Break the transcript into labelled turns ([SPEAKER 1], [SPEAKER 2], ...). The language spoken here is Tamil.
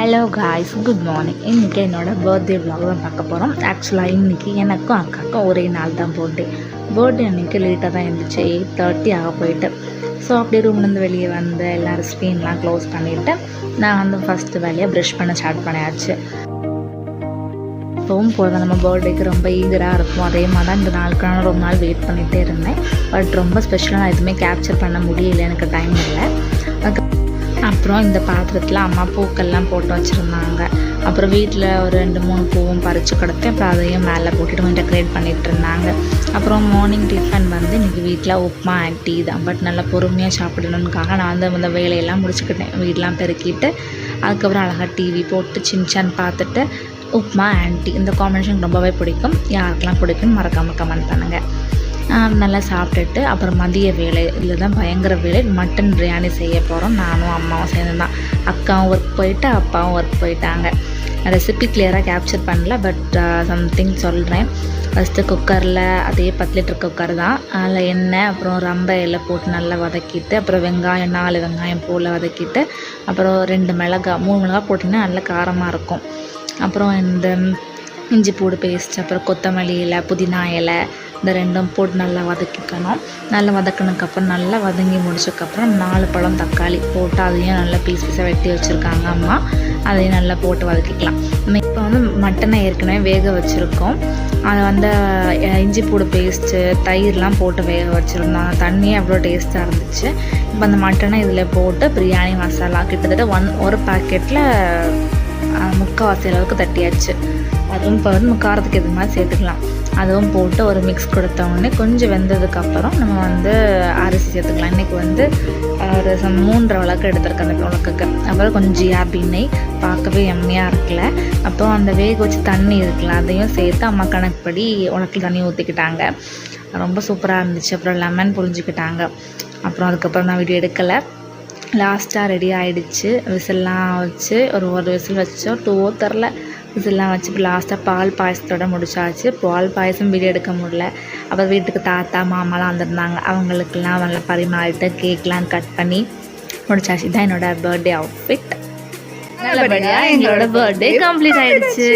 [SPEAKER 1] Hello guys, good morning. இன்றைக்கி என்னோடய பர்த்டே விலாக் தான் பார்க்க போகிறோம். ஆக்சுவலாக இன்றைக்கி எனக்கும் அக்காவுக்கும் ஒரே நாள் தான் பர்த்டே அன்றைக்கி லேட்டாக தான் இருந்துச்சு. 8:30 ஆக போயிட்டு. ஸோ அப்படியே ரூம்லேருந்து வெளியே வந்து எல்லோரும் ஸ்க்ரீன்லாம் க்ளோஸ் பண்ணிவிட்டு நான் வந்து ஃபஸ்ட்டு வேலையாக ப்ரஷ் பண்ண ஸ்டார்ட் பண்ணியாச்சு. இப்போவும் போதும் நம்ம பர்த்டேக்கு ரொம்ப ஈகராக இருக்கும். அதே மாதிரி தான் இந்த நாளுக்கு நான் ரொம்ப நாள் வெயிட் பண்ணிகிட்டே இருந்தேன். பட் ரொம்ப ஸ்பெஷலாக நான் எதுவுமே கேப்சர் பண்ண முடியல, எனக்கு டைம் இல்லை. அப்புறம் இந்த பாத்திரத்தில் அம்மா பூக்கள்லாம் போட்டு வச்சுருந்தாங்க. அப்புறம் வீட்டில் ஒரு 2-3 பூவும் பறித்து கொடுத்து அப்புறம் அதையும் மேலே போட்டுட்டு கொஞ்சம் டெக்கரேட் பண்ணிகிட்டு இருந்தாங்க. அப்புறம் மார்னிங் டிஃபன் வந்து இன்றைக்கி வீட்டில் உப்புமா அண்ட் டீ தான். பட் நல்லா பொறுமையாக சாப்பிடணுன்னுக்காக நான் வந்து அந்த வேலையெல்லாம் முடிச்சுக்கிட்டேன். வீடெலாம் பெருக்கிட்டு அதுக்கப்புறம் அழகாக டிவி போட்டு சின்சான் பார்த்துட்டு உப்புமா அண்ட் டீ இந்த காம்பினேஷன் ரொம்பவே பிடிக்கும். யாருக்கெல்லாம் பிடிக்குன்னு மறக்காமல் கமெண்ட் பண்ணுங்கள். நல்லா சாப்பிட்டுட்டு அப்புறம் மதிய வேலை இதில் தான் பயங்கர வேலை. மட்டன் பிரியாணி செய்ய போகிறோம். நானும் அம்மாவும் சேர்ந்து தான். அக்காவும் ஒர்க் போயிட்டு அப்பாவும் ஒர்க் போயிட்டாங்க. ரெசிபி கிளியராக கேப்சர் பண்ணல, பட் சம்திங் சொல்கிறேன். ஃபஸ்ட்டு குக்கரில் அதே 10 லிட்டர் குக்கர் தான். அதில் எண்ணெய் அப்புறம் ரம்பை எல்லாம் போட்டு நல்லா வதக்கிட்டு அப்புறம் வெங்காயம் 4 வெங்காயம் போல் வதக்கிட்டு அப்புறம் 2 மிளகாய் 3 மிளகாய் போட்டிங்கன்னா நல்லா காரமாக இருக்கும். அப்புறம் இந்த இஞ்சி பூடு பேஸ்ட் அப்புறம் கொத்தமல்லி இலை புதினா இலை இந்த 2ம் போட்டு நல்லா வதக்கிக்கணும். நல்லா வதக்கினதுக்கப்புறம் நல்லா வதங்கி முடிச்சதுக்கப்புறம் 4 பழம் தக்காளி போட்டு அதையும் நல்லா பீஸாக வெட்டி வச்சுருக்காங்க அம்மா. அதையும் நல்லா போட்டு வதக்கிக்கலாம். நம்ம இப்போ வந்து மட்டனை ஏற்கனவே வேக வச்சுருக்கோம். அதை வந்து இஞ்சி பூடு பேஸ்ட்டு தயிர்லாம் போட்டு வேக வச்சுருந்தாங்க. தண்ணியே அவ்வளோ டேஸ்ட்டாக இருந்துச்சு. இப்போ அந்த மட்டனை இதில் போட்டு பிரியாணி மசாலா கிட்டத்தட்ட ஒரு பாக்கெட்டில் 3/4 அளவுக்கு தட்டியாச்சு. அதுவும் இப்போ வந்து காரத்துக்கு எது மாதிரி சேர்த்துக்கலாம். அதுவும் போட்டு ஒரு மிக்ஸ் கொடுத்த உடனே கொஞ்சம் வெந்ததுக்கப்புறம் நம்ம வந்து அரிசி சேர்த்துக்கலாம். இன்றைக்கி வந்து ஒரு 3.5 விளக்கு எடுத்துருக்கேன் அந்த விளக்குக்கு. அப்புறம் கொஞ்சம் ஜிஆர்பி நெய் பார்க்கவே எம்மையாக இருக்குல்ல. அப்புறம் அந்த வேக வச்சு தண்ணி இருக்குல்ல அதையும் சேர்த்து அம்மா கணக்குப்படி உலக்கில் தண்ணி ஊற்றிக்கிட்டாங்க. ரொம்ப சூப்பராக இருந்துச்சு. அப்புறம் லெமன் புழிஞ்சிக்கிட்டாங்க. அப்புறம் அதுக்கப்புறம் நான் வீடியோ எடுக்கலை. லாஸ்ட்டாக ரெடி ஆகிடுச்சு. விசில்லாம் வச்சு ஒரு விசில் வச்சோம் 2 தெரில விசில்லாம் வச்சு இப்போ லாஸ்ட்டாக பால் பாயசத்தோடு முடிச்சாச்சு. பால் பாயசம் வீடியோ எடுக்க முடியல. அப்புறம் வீட்டுக்கு தாத்தா மாமாலாம் வந்திருந்தாங்க. அவங்களுக்கெல்லாம் நல்லா பரிமாறிட்டு கேக்லாம் கட் பண்ணி முடிச்சாச்சு. இதுதான் என்னோடய பர்த்டே அவுட்ஃபிட். நல்லபடியாக எங்களோட பர்த்டே கம்ப்ளீட் ஆகிடுச்சு.